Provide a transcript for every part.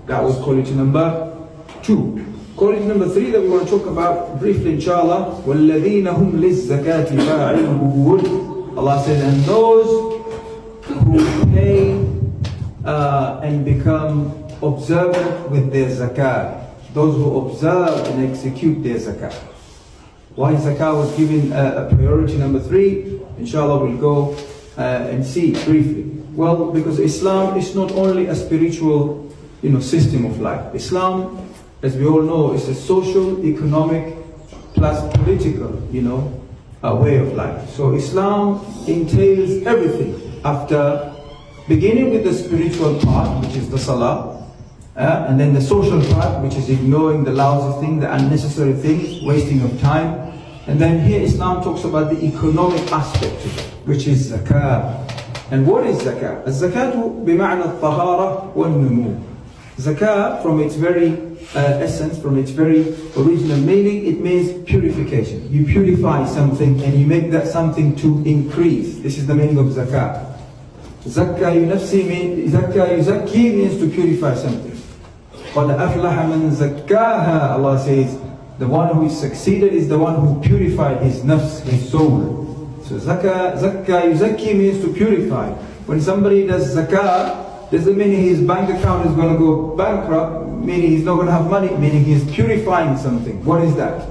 That was quality number 2. Quality number 3 that we want to talk about briefly, inshallah. والذين هم للزكاة فاعلون. Allah says, and those who pay and become observant with their zakah. Those who observe and execute their zakah. Why zakah was given a priority number 3? Inshallah we'll go and see briefly. Well, because Islam is not only a spiritual system of life. Islam, as we all know, is a social, economic, plus political, way of life. So Islam entails everything. After beginning with the spiritual part, which is the salah, and then the social part, which is ignoring the lousy thing, the unnecessary things, wasting of time. And then here Islam talks about the economic aspect of it, which is zakah. And what is zakah? الزكاة بمعنى الطهارة والنمو. Zakah, from its very essence, from its very original meaning, it means purification. You purify something and you make that something to increase. This is the meaning of zakah. Zakah yuzakki means to purify something. قَدْ أَفْلَحَ مَنْ زَكَّاهَا. Allah says, the one who is succeeded is the one who purified his nafs, his soul. So zakah yuzakki means to purify. When somebody does zakah, doesn't mean his bank account is going to go bankrupt, meaning he's not going to have money, meaning he's purifying something. What is that?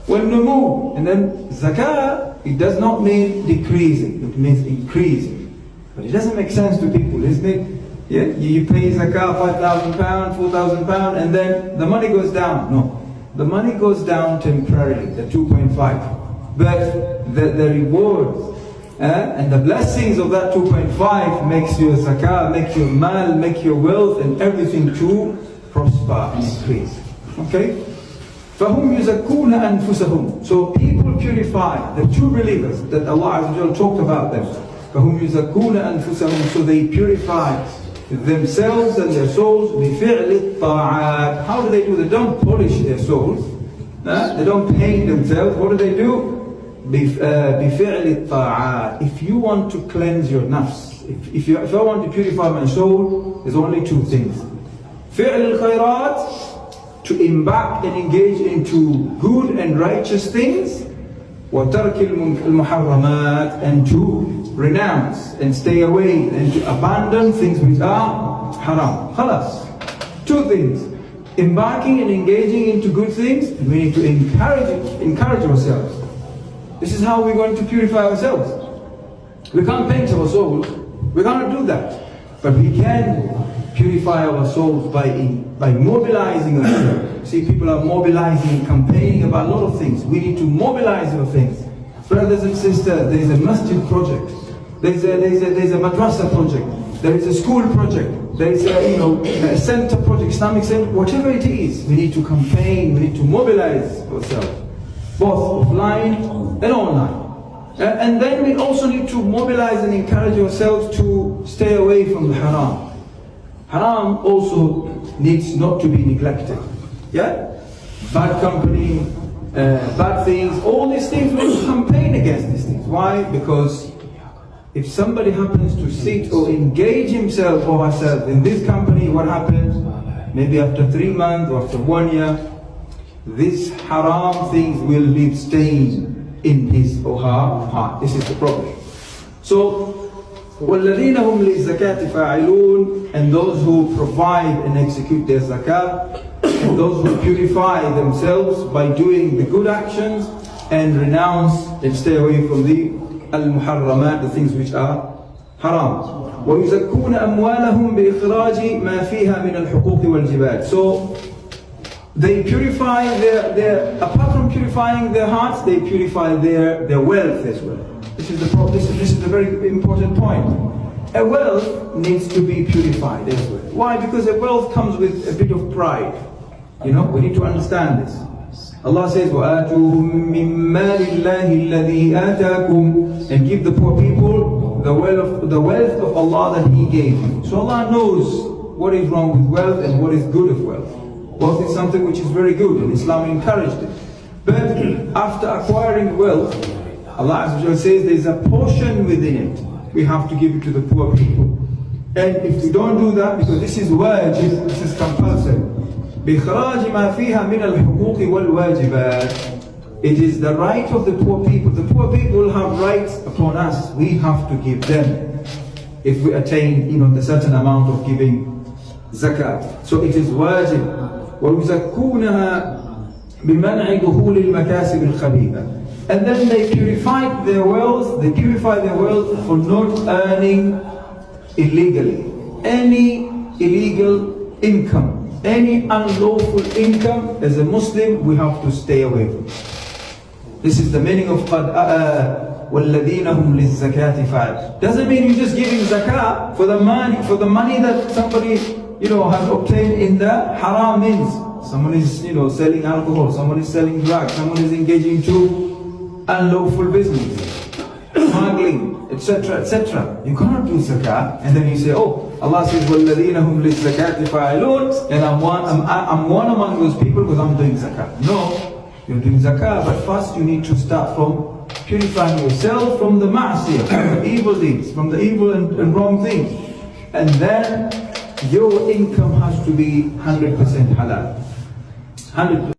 Well, numu. And then zakah, it does not mean decreasing, it means increasing. But it doesn't make sense to people, isn't it? Yeah, you pay zakah £5,000, £4,000, and then the money goes down. No, the money goes down temporarily, the 2.5. But the rewards and the blessings of that 2.5 makes your zakah, make your mal, make your wealth and everything to prosper and increase. Okay? فَهُمْ يُزَكُّونَ أَنفُسَهُمْ. So people purify, the true believers that Allah Azza wa Jalla talked about them. فَهُمْ يُزَكُّونَ أَنفُسَهُمْ. So they purify themselves and their souls بِفِعْلِ الطَّاعَاتِ. How do they do? They don't polish their souls. They don't paint themselves. What do? بِفِعْلِ الطَّاعَاتِ. If you want to cleanse your nafs, if I want to purify my soul, there's only 2 things. فِعْلِ الْخَيْرَاتِ, to embark and engage into good and righteous things. وَتَرْكِ الْمُحَرَّمَاتِ, and to renounce and stay away and to abandon things which are haram. Khalas. 2 things. Embarking and engaging into good things, and we need to encourage ourselves. This is how we're going to purify ourselves. We can't paint our souls. We cannot do that. But we can purify our souls by mobilizing ourselves. See, people are mobilizing, campaigning about a lot of things. We need to mobilize our things. Brothers and sisters, there is a masjid project. There is a madrasa project. There is a school project. There is a center project, Islamic center, whatever it is. We need to campaign, we need to mobilize ourselves, both offline and online. And then we also need to mobilize and encourage ourselves to stay away from the haram. Haram also needs not to be neglected. Yeah? Bad company, bad things, all these things, we need to campaign against these things. Why? Because if somebody happens to sit or engage himself or herself in this company, what happens? Maybe after 3 months or after 1 year, these haram things will leave stain in his or her heart. This is the problem. So, والذين هم للزكاة فاعلون, and those who provide and execute their zakah, and those who purify themselves by doing the good actions and renounce and stay away from the al-muharramat, the things which are haram. ويزكون أموالهم بإخراج ما فيها من الحقوق والجبال. So they purify their apart from purifying their hearts, they purify their wealth as well. This is a very important point. A wealth needs to be purified as well. Why? Because a wealth comes with a bit of pride. We need to understand this. Allah says, وَآتُوهُم مِّن مَّالِ اللَّهِ الَّذِي آتَاكُمْ, and give the poor people the wealth of Allah that He gave you. So Allah knows what is wrong with wealth and what is good of wealth. Wealth is something which is very good, and Islam encouraged it. But after acquiring wealth, Allah Azza wa Jalla says there is a portion within it. We have to give it to the poor people. And if we don't do that, because this is wajib, this is compulsory. بإخراج ما فيها من الحقوق والواجبات. It is the right of the poor people. The poor people have rights upon us. We have to give them. If we attain, the certain amount of giving zakah. So it is wajib. وَيُزَكُّونَهَا بِمَنْعِ دُخُولِ الْمَكَاسِبِ الْخَبِيثَةِ. And then they purify their wealth. They purify their wealth for not earning illegally. Any illegal income, any unlawful income, as a Muslim, we have to stay away from. This is the meaning of والذين هم للزكاة فاعلون. Doesn't mean you're just giving zakah for the money that somebody has obtained in the haram means. Someone is selling alcohol, someone is selling drugs, someone is engaging to unlawful business, smuggling, etc., etc. You cannot do zakah and then you say, oh, Allah says والذين هم للزكاة فاعلون, and I'm one among those people because I'm doing zakah. No, you're doing zakah, but first you need to start from purifying yourself from the ma'asiyah, from the evil deeds, from the evil and wrong things. And then your income has to be 100% halal. 100%.